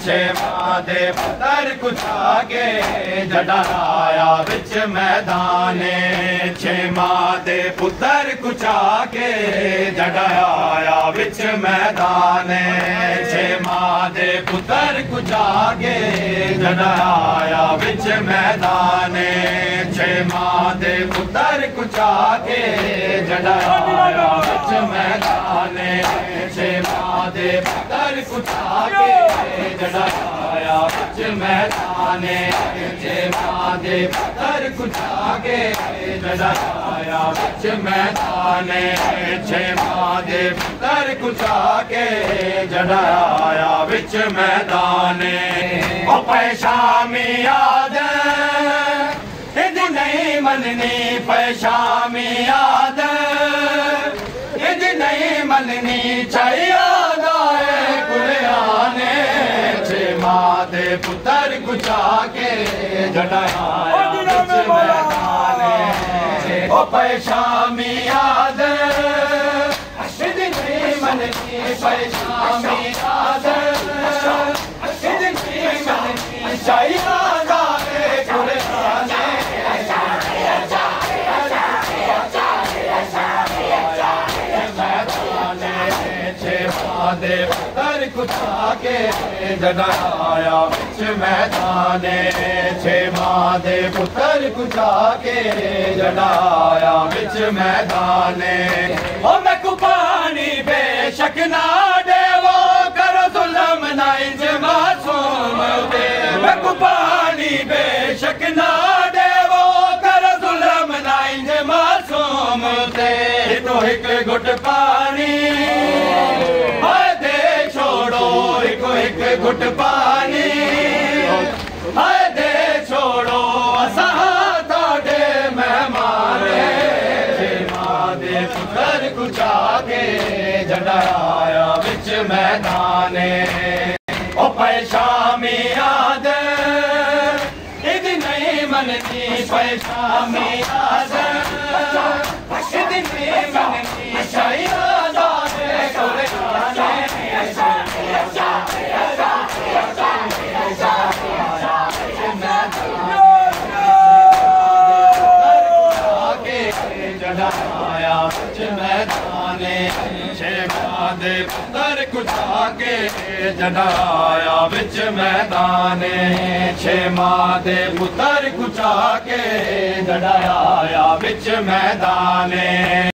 छे मां दे पुतर कुछा के जड़ाया विच मैदाने छे मां दे पुतर कुछा के जड़ाया विच मैदाने छे मां दे पुतर कुछा के जड़ाया विच मैदाने छे मां दे पुतर कुछा के जड़ाया विच मैदाने छे मां दे पुतर कुछा के जड़ाया विच मैदाने छे मां दे पुतर कुछा के जड़ाया विच मैदाने छे मां दे पुतर कुछा के जड़ाया विच मैदाने ओ पैशामी याद इद नहीं मननी पैशामी याद इद नहीं मननी चाहिए कुलियाने छे मां दे पुतर कुछा के जड़ाया विच मैदाने ओ पैशामी याद इद नहीं मननी पैशामी याद इद नहीं मननी चाहिए दे पुतर कुछा के जड़ाया विच मैदाने छे मां दे पुतर कुछा के जड़ाया विच मैदाने ओ मैं कुपानी बेशक ना देवो करो जुल्म ना इंज मासूम दे मैं कुपानी बेशक ना देवो करो जुल्म ना इंज मासूम दे तो एक घुट पानी एक घुट पानी हाय दे छोड़ो असा ताड़े मेहमान छे मां दे पुतर कुछा के जड़ाया विच मैदाने ओ पैशामी याद इद नहीं मननी पैशामी याद इद नहीं मननी चाहिए जड़ाया विच मैदाने छे मां दे पुतर कुछा के जड़ाया विच मैदाने छे मां दे पुतर कुछा के जड़ाया विच मैदाने।